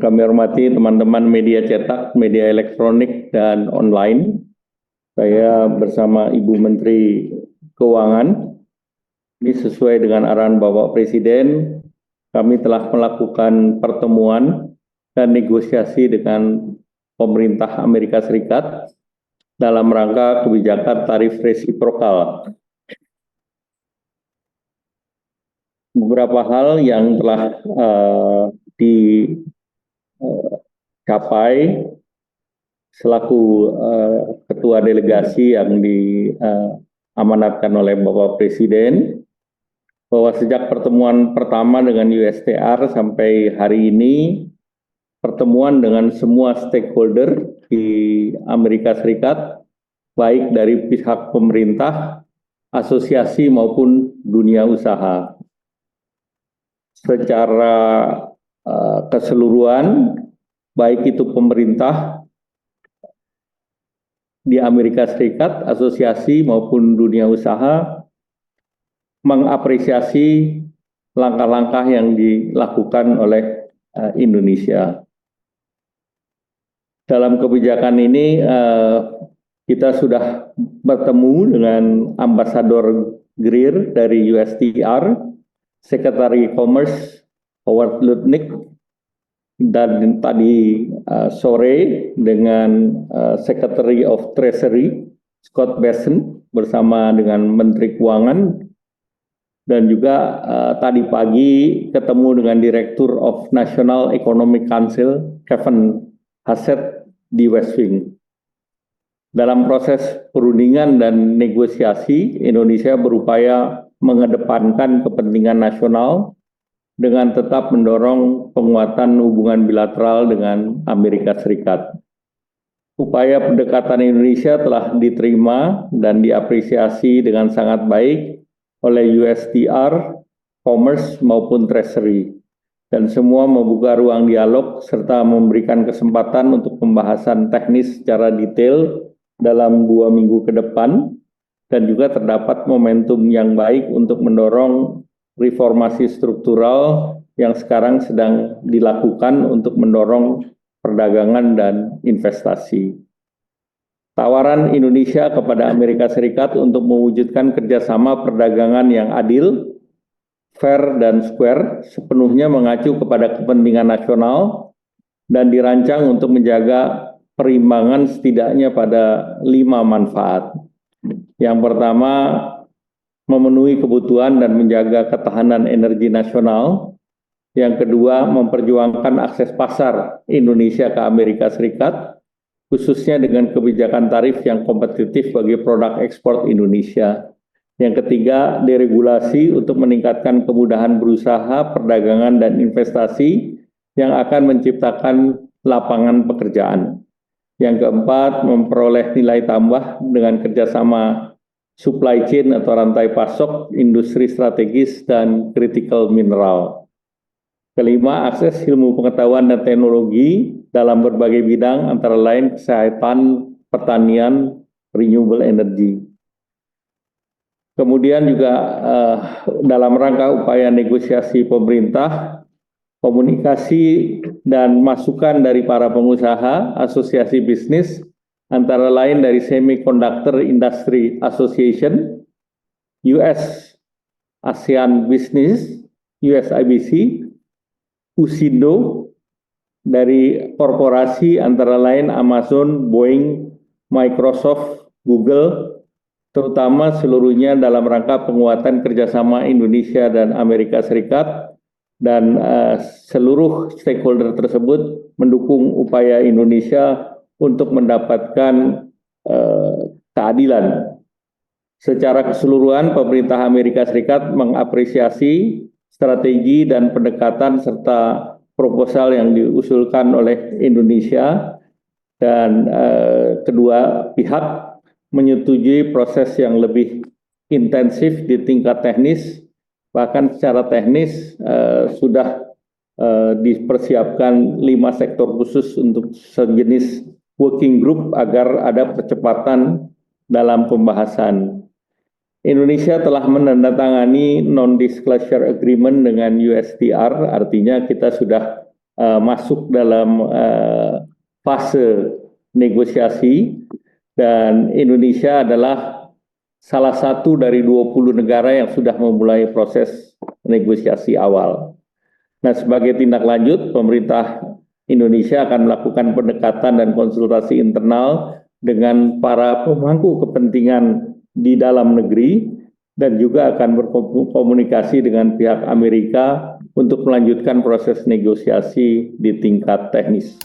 Yang kami hormati teman-teman media cetak, media elektronik, dan online. Saya bersama Ibu Menteri Keuangan, ini sesuai dengan arahan Bapak Presiden, kami telah melakukan pertemuan dan negosiasi dengan pemerintah Amerika Serikat dalam rangka kebijakan tarif resiprokal. Beberapa hal yang telah dicapai selaku ketua delegasi yang diamanatkan oleh Bapak Presiden, bahwa sejak pertemuan pertama dengan USTR sampai hari ini, pertemuan dengan semua stakeholder di Amerika Serikat, baik dari pihak pemerintah, asosiasi maupun dunia usaha. Secara keseluruhan, baik itu pemerintah di Amerika Serikat, asosiasi maupun dunia usaha, mengapresiasi langkah-langkah yang dilakukan oleh Indonesia. Dalam kebijakan ini, kita sudah bertemu dengan Ambasador Greer dari USTR, Secretary Commerce Howard Lutnick, dan tadi sore dengan Secretary of Treasury Scott Bessent bersama dengan Menteri Keuangan, dan juga tadi pagi ketemu dengan Direktur of National Economic Council Kevin Hassett di West Wing. Dalam proses perundingan dan negosiasi, Indonesia berupaya mengedepankan kepentingan nasional dengan tetap mendorong penguatan hubungan bilateral dengan Amerika Serikat. Upaya pendekatan Indonesia telah diterima dan diapresiasi dengan sangat baik oleh USTR, Commerce maupun Treasury, dan semua membuka ruang dialog serta memberikan kesempatan untuk pembahasan teknis secara detail dalam 2 minggu ke depan, dan juga terdapat momentum yang baik untuk mendorong reformasi struktural yang sekarang sedang dilakukan untuk mendorong perdagangan dan investasi. Tawaran Indonesia kepada Amerika Serikat untuk mewujudkan kerjasama perdagangan yang adil, fair, dan square sepenuhnya mengacu kepada kepentingan nasional dan dirancang untuk menjaga perimbangan setidaknya pada 5 manfaat. Yang pertama, memenuhi kebutuhan dan menjaga ketahanan energi nasional. Yang kedua, memperjuangkan akses pasar Indonesia ke Amerika Serikat, khususnya dengan kebijakan tarif yang kompetitif bagi produk ekspor Indonesia. Yang ketiga, deregulasi untuk meningkatkan kemudahan berusaha, perdagangan, dan investasi yang akan menciptakan lapangan pekerjaan. Yang keempat, memperoleh nilai tambah dengan kerjasama supply chain atau rantai pasok, industri strategis, dan critical mineral. Kelima, akses ilmu pengetahuan dan teknologi dalam berbagai bidang antara lain kesehatan, pertanian, renewable energy. Kemudian juga dalam rangka upaya negosiasi pemerintah, komunikasi dan masukan dari para pengusaha, asosiasi bisnis, antara lain dari Semiconductor Industry Association, US ASEAN Business, USIBC, USINDO, dari korporasi antara lain Amazon, Boeing, Microsoft, Google, terutama seluruhnya dalam rangka penguatan kerjasama Indonesia dan Amerika Serikat, dan seluruh stakeholder tersebut mendukung upaya Indonesia untuk mendapatkan keadilan. Secara keseluruhan, pemerintah Amerika Serikat mengapresiasi strategi dan pendekatan serta proposal yang diusulkan oleh Indonesia, dan kedua pihak menyetujui proses yang lebih intensif di tingkat teknis. Bahkan secara teknis sudah dipersiapkan 5 sektor khusus untuk sejenis working group agar ada percepatan dalam pembahasan. Indonesia telah menandatangani non-disclosure agreement dengan USTR, artinya kita sudah masuk dalam fase negosiasi, dan Indonesia adalah salah satu dari 20 negara yang sudah memulai proses negosiasi awal. Nah, sebagai tindak lanjut, pemerintah Indonesia akan melakukan pendekatan dan konsultasi internal dengan para pemangku kepentingan di dalam negeri, dan juga akan berkomunikasi dengan pihak Amerika untuk melanjutkan proses negosiasi di tingkat teknis.